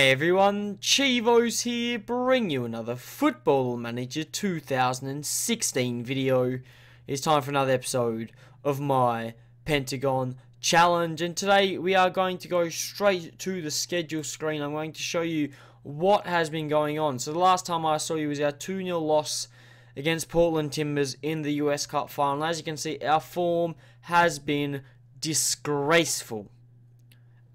Hey everyone, Chivos here, bring you another Football Manager 2016 video. It's time for another episode of my Pentagon challenge, and today we are going to go straight to the schedule screen. I'm going to show you what has been going on. So the last time I saw you was our 2-0 loss against Portland Timbers in the US Cup final. As you can see, our form has been disgraceful.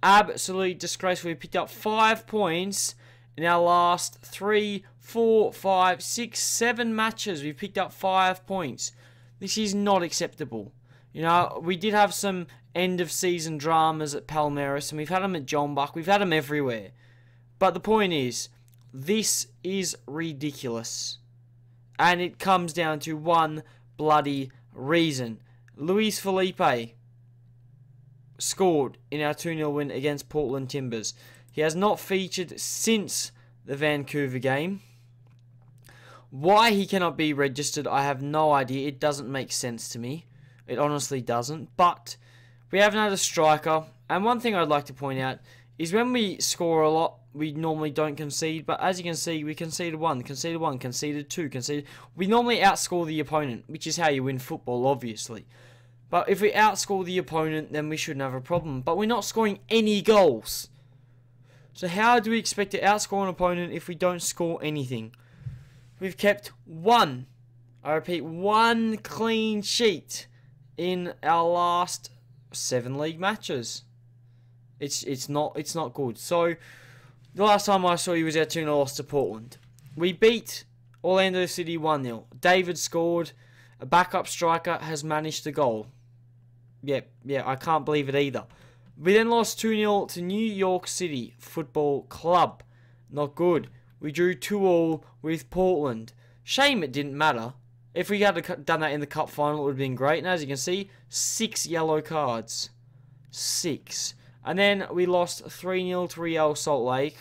Absolutely disgraceful. We picked up 5 points in our last 3, 4, 5, 6, 7 matches. We've picked up 5 points. This is not acceptable. You know, we did have some end of season dramas at Palmeiras, and we've had them at John Buck. We've had them everywhere. But the point is, this is ridiculous. And it comes down to one bloody reason. Luis Felipe scored in our 2-0 win against Portland Timbers. He has not featured since the Vancouver game. Why he cannot be registered, I have no idea. It doesn't make sense to me. It honestly doesn't. But we haven't had a striker. And one thing I'd like to point out is when we score a lot, we normally don't concede. But as you can see, we conceded 1, conceded 2, conceded. We normally outscore the opponent, which is how you win football, obviously. But if we outscore the opponent, then we shouldn't have a problem. But we're not scoring any goals. So how do we expect to outscore an opponent if we don't score anything? We've kept 1, I repeat, 1 clean sheet in our last 7 league matches. It's not good. So the last time I saw you was our 2-0 loss to Portland. We beat Orlando City 1-0. David scored. A backup striker has managed the goal. Yeah, I can't believe it either. We then lost 2-0 to New York City Football Club. Not good. We drew 2-2 with Portland. Shame it didn't matter. If we had done that in the cup final, it would have been great. And as you can see, 6 yellow cards. 6. And then we lost 3-0 to Real Salt Lake.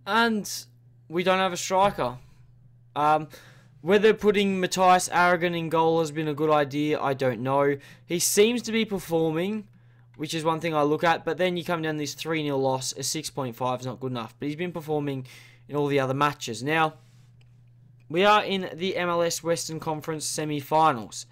And we don't have a striker. Whether putting Matthias Aragon in goal has been a good idea, I don't know. He seems to be performing, which is one thing I look at. But then you come down this 3-0 loss, a 6.5 is not good enough. But he's been performing in all the other matches. Now, we are in the MLS Western Conference semi-finals.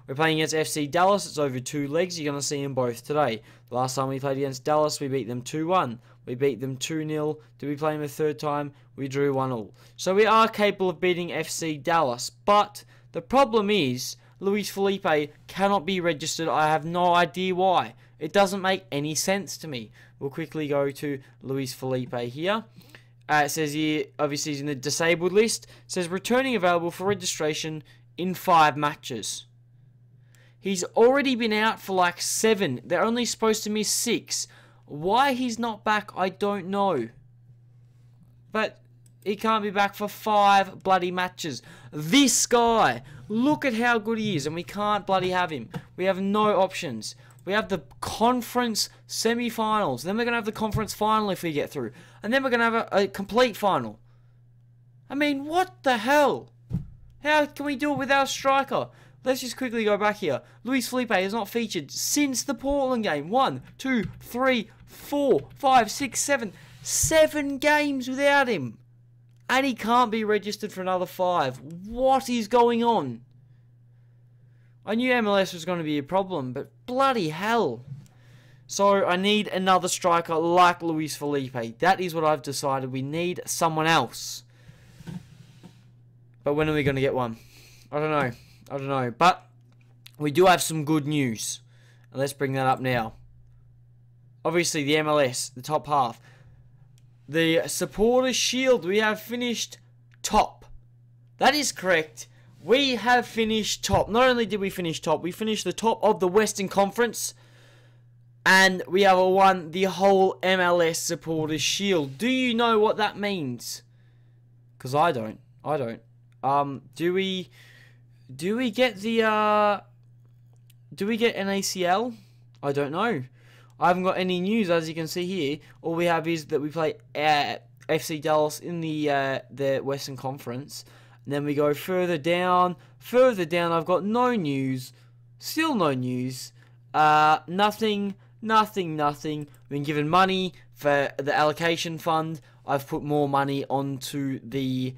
We're playing against FC Dallas. It's over 2 legs. You're going to see them both today. The last time we played against Dallas, we beat them 2-1. We beat them 2-0. Did we play them a third time? We drew 1-1. So we are capable of beating FC Dallas. But the problem is, Luis Felipe cannot be registered. I have no idea why. It doesn't make any sense to me. We'll quickly go to Luis Felipe here. It says here, obviously he's in the disabled list. It says returning available for registration in 5 matches. He's already been out for like 7. They're only supposed to miss 6. Why he's not back, I don't know. But he can't be back for 5 bloody matches. This guy, look at how good he is, and we can't bloody have him. We have no options. We have the conference semi-finals. Then we're going to have the conference final if we get through. And then we're going to have a complete final. I mean, what the hell? How can we do it without a striker? Let's just quickly go back here. Luis Felipe has not featured since the Portland game. 1, 2, 3, 4, 5, 6, 7. 7 games without him. And he can't be registered for another 5. What is going on? I knew MLS was going to be a problem, but bloody hell. So I need another striker like Luis Felipe. That is what I've decided. We need someone else. But when are we going to get one? I don't know. But we do have some good news. And let's bring that up now. Obviously, the MLS, the top half. The Supporters' Shield, we have finished top. That is correct. We have finished top. Not only did we finish top, we finished the top of the Western Conference. And we have won the whole MLS Supporters' Shield. Do you know what that means? Because I don't. Do we get the, do we get an ACL? I don't know. I haven't got any news, as you can see here. All we have is that we play FC Dallas in the Western Conference. And then we go further down. I've got no news. Still no news. Nothing. We've been given money For the allocation fund, I've put more money onto the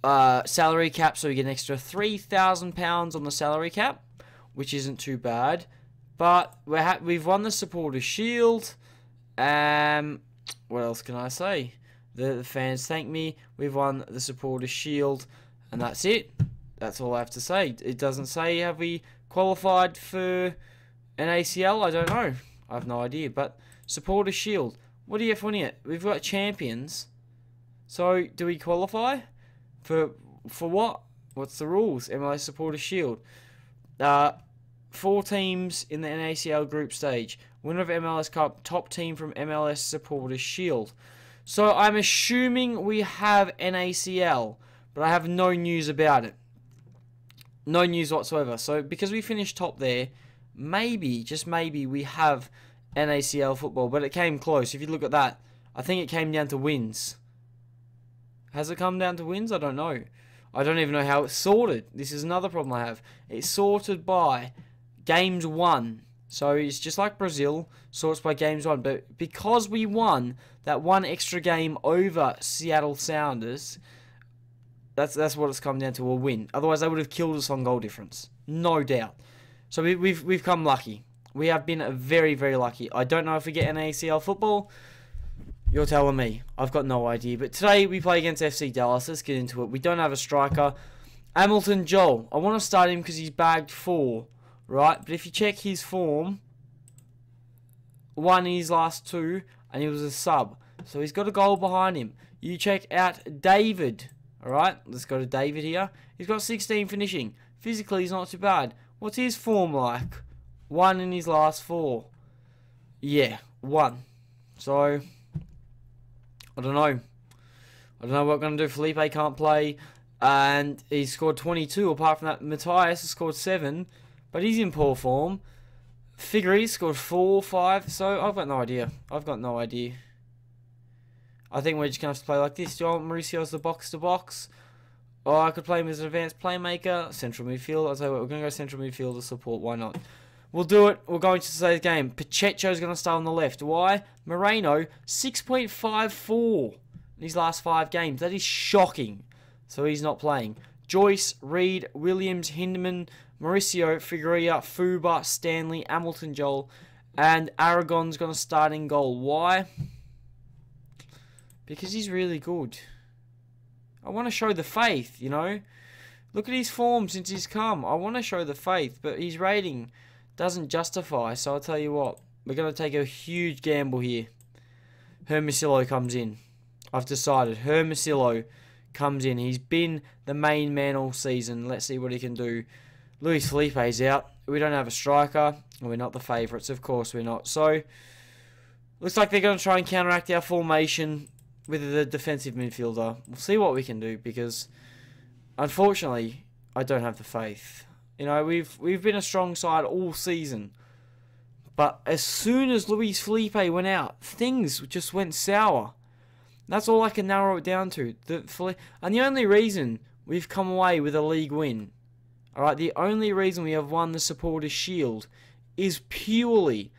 salary cap, so we get an extra £3,000 on the salary cap, which isn't too bad. But we've won the Supporters' Shield. What else can I say? The fans thank me. We've won the Supporters' Shield, and that's it. That's all I have to say. It doesn't say have we qualified for an ACL. I don't know. I have no idea. But Supporters' Shield. What do you have winning it? We've got champions. So do we qualify for what? What's the rules? MLS Supporters' Shield. 4 teams in the NACL group stage. Winner of MLS Cup, top team from MLS Supporters' Shield. So I'm assuming we have NACL, but I have no news about it. No news whatsoever. So because we finished top there, maybe, just maybe, we have NACL football. But it came close. If you look at that, I think it came down to wins. Has it come down to wins? I don't know. I don't even know how it's sorted. This is another problem I have. It's sorted by games won. So it's just like Brazil, sorts by games won. But because we won that one extra game over Seattle Sounders, that's what it's come down to, a win. Otherwise, they would have killed us on goal difference. No doubt. So we've come lucky. We have been very, very lucky. I don't know if we get an ACL football. You're telling me. I've got no idea. But today we play against FC Dallas. Let's get into it. We don't have a striker. Hamilton Joel. I want to start him because he's bagged 4. Right? But if you check his form, 1 in his last 2, and he was a sub. So he's got a goal behind him. You check out David. Alright? Let's go to David here. He's got 16 finishing. Physically, he's not too bad. What's his form like? 1 in his last 4. Yeah, 1. So, I don't know. I don't know what we're going to do. Felipe can't play. And he scored 22. Apart from that, Matthias has scored 7. But he's in poor form. Figueres scored 4, 5. So, I've got no idea. I've got no idea. I think we're just going to have to play like this. Do you want Mauricio as the box-to-box? Or I could play him as an advanced playmaker. Central midfield. I'll tell you what, we're going to go central midfield to support. Why not? We'll do it. We're going to today's game. Pacheco's going to start on the left. Why? Moreno, 6.54 in his last 5 games. That is shocking. So he's not playing. Joyce, Reed, Williams, Hinderman, Mauricio, Figueroa, Fuba, Stanley, Hamilton Joel, and Aragon's going to start in goal. Why? Because he's really good. I want to show the faith, you know. Look at his form since he's come. I want to show the faith, but his rating doesn't justify. So I'll tell you what. We're going to take a huge gamble here. Hermosillo comes in. I've decided. Hermosillo comes in. He's been the main man all season. Let's see what he can do. Luis Felipe's out. We don't have a striker. We're not the favourites. Of course we're not. So, looks like they're going to try and counteract our formation with the defensive midfielder. We'll see what we can do because, unfortunately, I don't have the faith. You know, we've been a strong side all season. But as soon as Luis Felipe went out, things just went sour. That's all I can narrow it down to. And the only reason we've come away with a league win, alright, the only reason we have won the Supporters' Shield is purely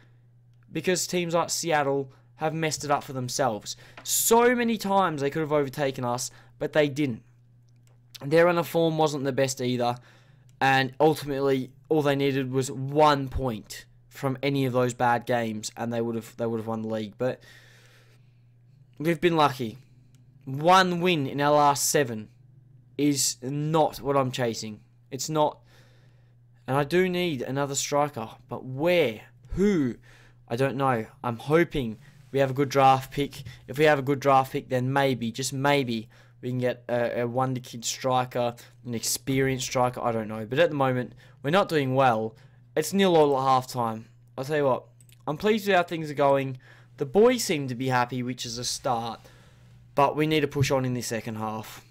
because teams like Seattle have messed it up for themselves. So many times they could have overtaken us, but they didn't. Their run of form wasn't the best either, and ultimately all they needed was 1 point from any of those bad games, and they would have won the league. But we've been lucky. 1 win in our last 7 is not what I'm chasing. It's not. And I do need another striker. But where? Who? I don't know. I'm hoping we have a good draft pick. If we have a good draft pick, then maybe, just maybe, we can get a wonder kid striker, an experienced striker. I don't know. But at the moment, we're not doing well. It's 0-0 at half-time. I'll tell you what. I'm pleased with how things are going. The boys seem to be happy, which is a start. But we need to push on in the second half.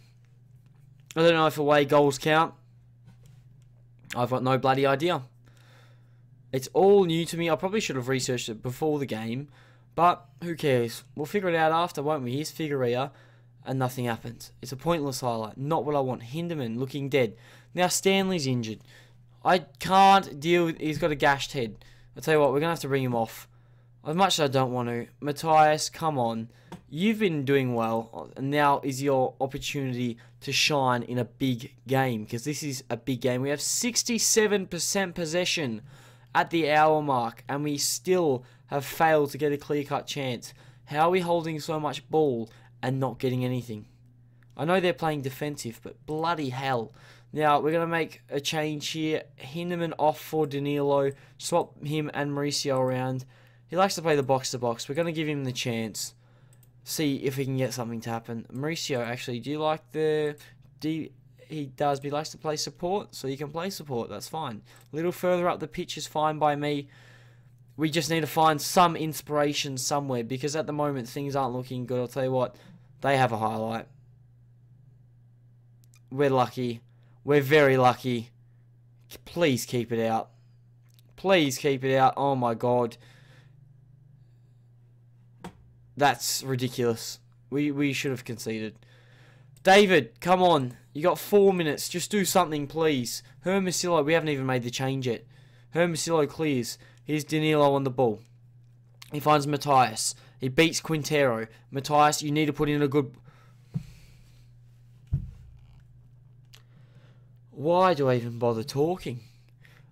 I don't know if away goals count. I've got no bloody idea. It's all new to me. I probably should have researched it before the game. But who cares? We'll figure it out after, won't we? Here's Figueroa. And nothing happens. It's a pointless highlight. Not what I want. Hinderman looking dead. Now Stanley's injured. I can't deal with... He's got a gashed head. I'll tell you what. We're going to have to bring him off. As much as I don't want to. Matthias, come on. You've been doing well. And now is your opportunity to shine in a big game. Because this is a big game. We have 67% possession at the hour mark. And we still have failed to get a clear-cut chance. How are we holding so much ball and not getting anything? I know they're playing defensive, but bloody hell. Now, we're going to make a change here. Hinderman off for Danilo. Swap him and Mauricio around. He likes to play the box-to-box. We're going to give him the chance. See if we can get something to happen. Mauricio, actually, do you like the... He does, but he likes to play support, so you can play support. That's fine. A little further up the pitch is fine by me. We just need to find some inspiration somewhere, because at the moment, things aren't looking good. I'll tell you what, they have a highlight. We're lucky. We're very lucky. Please keep it out. Please keep it out. Oh, my God. That's ridiculous. We should have conceded. David, come on. You got 4 minutes. Just do something, please. Hermosillo, we haven't even made the change yet. Hermosillo clears. Here's Danilo on the ball. He finds Matthias. He beats Quintero. Matthias, you need to put in a good... Why do I even bother talking?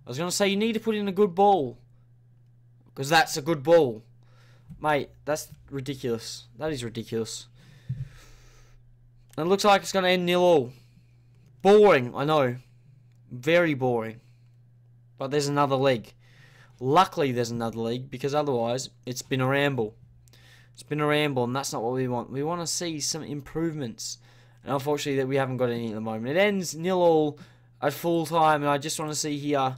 I was going to say you need to put in a good ball. Because that's a good ball. Mate, that's ridiculous. That is ridiculous. And it looks like it's going to end 0-0. Boring, I know. Very boring. But there's another leg. Luckily there's another leg, because otherwise it's been a ramble. It's been a ramble, and that's not what we want. We want to see some improvements. And unfortunately that we haven't got any at the moment. It ends 0-0 at full time, and I just want to see here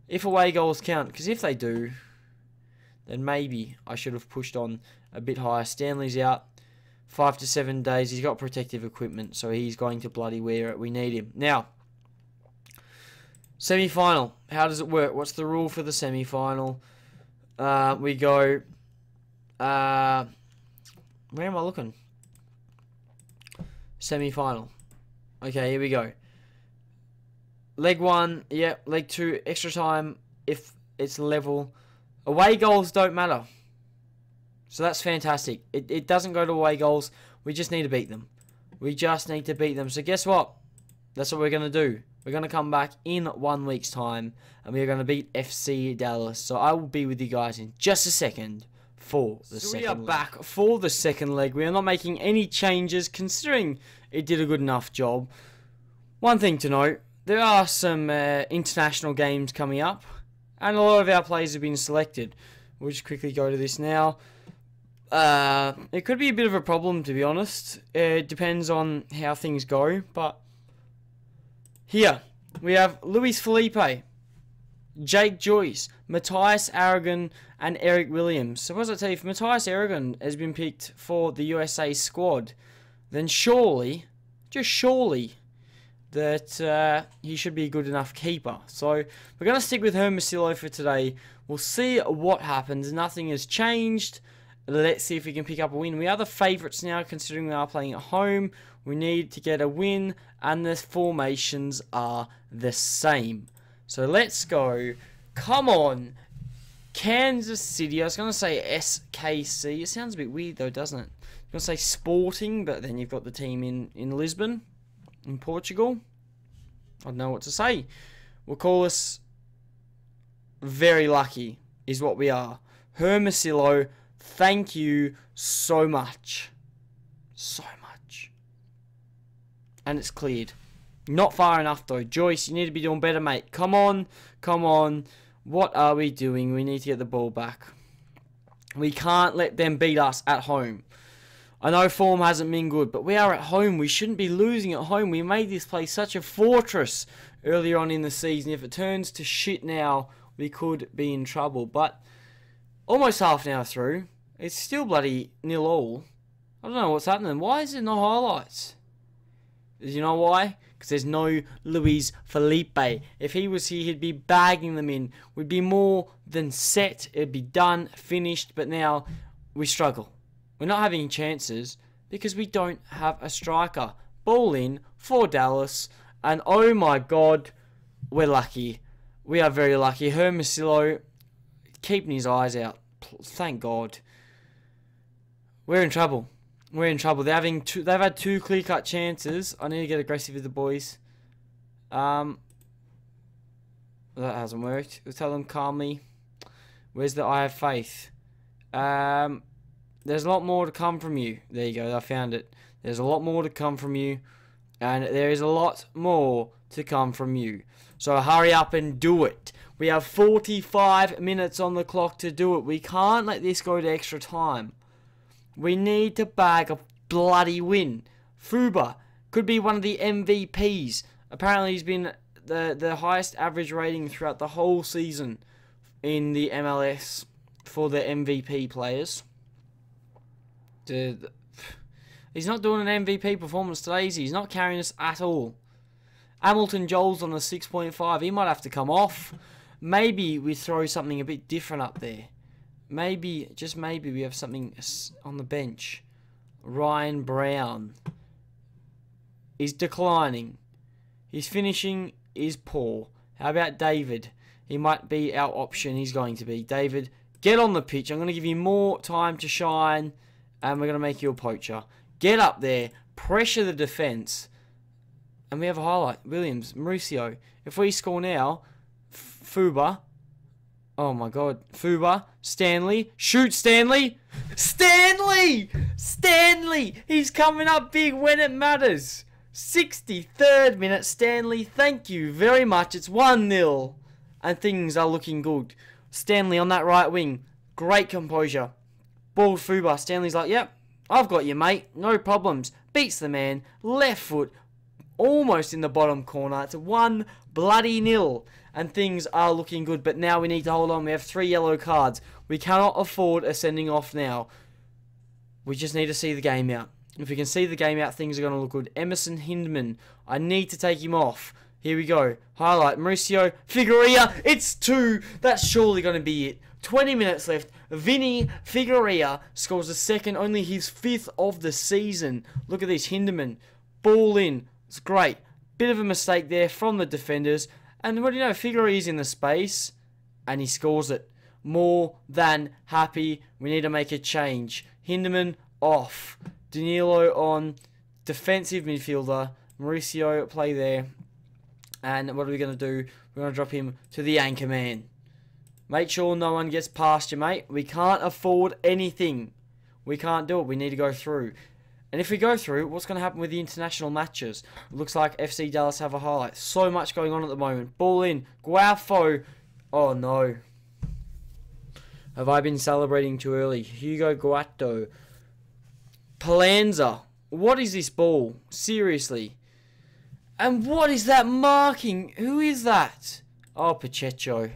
if away goals count. Because if they do, then maybe I should have pushed on a bit higher. Stanley's out 5 to 7 days. He's got protective equipment, so he's going to bloody wear it. We need him. Now, semi-final. How does it work? What's the rule for the semi-final? We go... where am I looking? Semi-final. Okay, here we go. Leg 1, yep. Leg 2, extra time if it's level. Away goals don't matter. So that's fantastic. It doesn't go to away goals. We just need to beat them. We just need to beat them. So guess what? That's what we're going to do. We're going to come back in 1 week's time, and we're going to beat FC Dallas. So I will be with you guys in just a second for the second leg. We are back for the second leg. We are not making any changes, considering it did a good enough job. One thing to note, there are some international games coming up, and a lot of our players have been selected. We'll just quickly go to this now. It could be a bit of a problem, to be honest. It depends on how things go, but here we have Luis Felipe, Jake Joyce, Matthias Aragon, and Eric Williams. So what does I tell you? If Matthias Aragon has been picked for the USA squad, then surely, just surely, that he should be a good enough keeper. So we're going to stick with Hermosillo for today. We'll see what happens. Nothing has changed. Let's see if we can pick up a win. We are the favourites now, considering we are playing at home. We need to get a win, and the formations are the same. So let's go. Come on. Kansas City. I was going to say SKC. It sounds a bit weird though, doesn't it? I was going to say Sporting, but then you've got the team in Lisbon, in Portugal. I don't know what to say. We'll call us very lucky, is what we are. Hermosillo, thank you so much. So much. And it's cleared. Not far enough though. Joyce, you need to be doing better, mate. Come on. Come on. What are we doing? We need to get the ball back. We can't let them beat us at home. I know form hasn't been good, but we are at home. We shouldn't be losing at home. We made this place such a fortress earlier on in the season. If it turns to shit now, we could be in trouble. But almost half an hour through, it's still bloody 0-0. I don't know what's happening. Why is there no highlights? You know why? Because there's no Luis Felipe. If he was here, he'd be bagging them in. We'd be more than set. It'd be done, finished. But now we struggle. We're not having chances because we don't have a striker. Ball in for Dallas. And oh my God, we're lucky. We are very lucky. Hermosillo keeping his eyes out. Thank God. We're in trouble. We're in trouble. They've had 2 clear-cut chances. I need to get aggressive with the boys. That hasn't worked. We'll tell them calmly. Where's the I have faith? There's a lot more to come from you. There you go. I found it. There's a lot more to come from you. And there is a lot more to come from you. So hurry up and do it. We have 45 minutes on the clock to do it. We can't let this go to extra time. We need to bag a bloody win. Fuba could be one of the MVPs. Apparently he's been the highest average rating throughout the whole season in the MLS for the MVP players. He's not doing an MVP performance today, is he? He's not carrying us at all. Hamilton Joel's on a 6.5. He might have to come off. Maybe we throw something a bit different up there. Maybe, just maybe, we have something on the bench. Ryan Brown is declining. His finishing is poor. How about David? He might be our option. He's going to be. David, get on the pitch. I'm going to give you more time to shine. And we're going to make you a poacher. Get up there. Pressure the defence. And we have a highlight. Williams, Mauricio. If we score now, Fuba. Oh my God. Fuba. Stanley. Shoot Stanley. Stanley! Stanley! He's coming up big when it matters. 63rd minute. Stanley, thank you very much. It's 1-0. And things are looking good. Stanley on that right wing. Great composure. Ball Fuba. Stanley's like, yep, I've got you, mate. No problems. Beats the man. Left foot. Almost in the bottom corner. It's 1-0. And things are looking good. But now we need to hold on. We have 3 yellow cards. We cannot afford a sending off now. We just need to see the game out. If we can see the game out, things are going to look good. Emerson Hindman. I need to take him off. Here we go. Highlight. Mauricio Figueroa. It's 2. That's surely going to be it. 20 minutes left. Vinny Figueroa scores the second, only his 5th of the season. Look at this. Hinderman. Ball in. It's great. Bit of a mistake there from the defenders. And what do you know? Figueroa's in the space. And he scores it. More than happy. We need to make a change. Hinderman off. Danilo on. Defensive midfielder. Mauricio play there. And what are we going to do? We're going to drop him to the anchor man. Make sure no one gets past you, mate. We can't afford anything. We can't do it. We need to go through. And if we go through, what's going to happen with the international matches? It looks like FC Dallas have a highlight. So much going on at the moment. Ball in. Guafo. Oh, no. Have I been celebrating too early? Hugo Guato. Palanza. What is this ball? Seriously. And what is that marking? Who is that? Oh, Pacheco.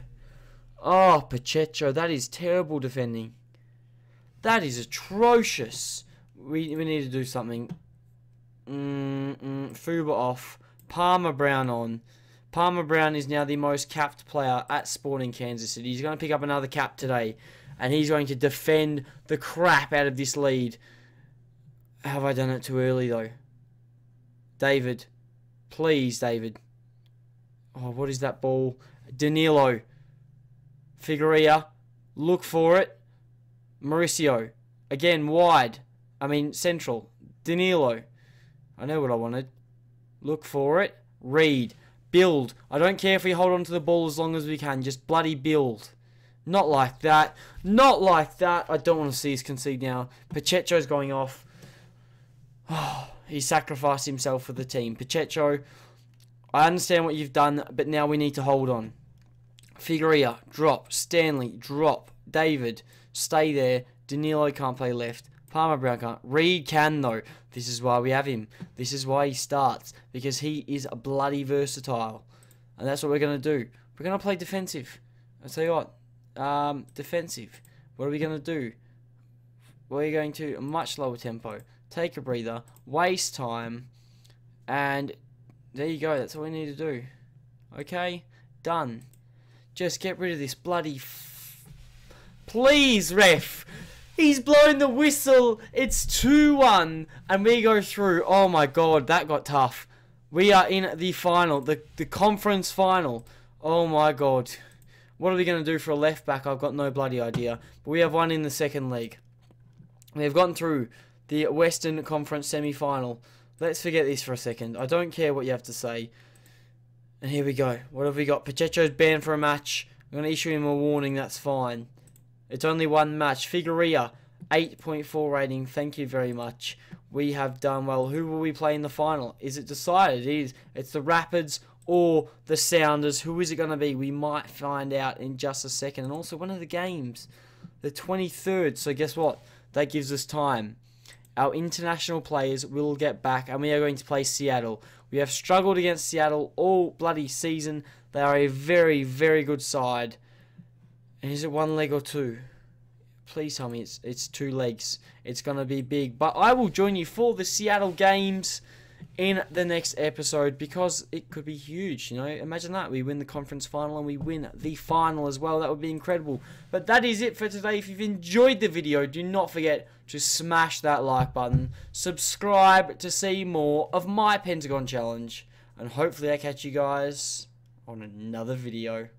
Oh, Pacheco. That is terrible defending. That is atrocious. We need to do something. Fuba off. Palmer Brown on. Palmer Brown is now the most capped player at Sporting Kansas City. He's going to pick up another cap today. And he's going to defend the crap out of this lead. Have I done it too early, though? David. Please, David. Oh, what is that ball? Danilo. Figueroa. Look for it. Mauricio. Again, wide. I mean, central. Danilo. I know what I wanted. Look for it. Reed. Build. I don't care if we hold on to the ball as long as we can. Just bloody build. Not like that. Not like that. I don't want to see us concede now. Pacheco's going off. Oh, he sacrificed himself for the team. Pacheco, I understand what you've done, but now we need to hold on. Figueroa, drop. Stanley, drop. David, stay there. Danilo can't play left. Palmer Brown can't. Reed can, though. This is why we have him. This is why he starts. Because he is a bloody versatile. And that's what we're going to do. We're going to play defensive. I'll tell you what. Defensive. What are we going to do? We're going to a much lower tempo. Take a breather. Waste time. And there you go. That's all we need to do. Okay? Done. Just get rid of this bloody... Please, ref! He's blown the whistle. It's 2-1. And we go through. Oh my god, that got tough. We are in the final. The conference final. Oh my god. What are we going to do for a left back? I've got no bloody idea. But we have one in the second leg. We have gotten through the Western Conference semi-final. Let's forget this for a second. I don't care what you have to say. And here we go. What have we got? Pacheco's banned for a match. I'm going to issue him a warning. That's fine. It's only one match. Figueria, 8.4 rating. Thank you very much. We have done well. Who will we play in the final? Is it decided? It is. It's the Rapids or the Sounders. Who is it going to be? We might find out in just a second. And also, one of the games, the 23rd. So guess what? That gives us time. Our international players will get back, and we are going to play Seattle. We have struggled against Seattle all bloody season. They are a very, very good side. And is it one leg or two? Please tell me it's 2 legs. It's going to be big. But I will join you for the Seattle games in the next episode, because it could be huge. You know, imagine that. We win the conference final and we win the final as well. That would be incredible. But that is it for today. If you've enjoyed the video, do not forget to smash that like button. Subscribe to see more of my Pentagon challenge. And hopefully I catch you guys on another video.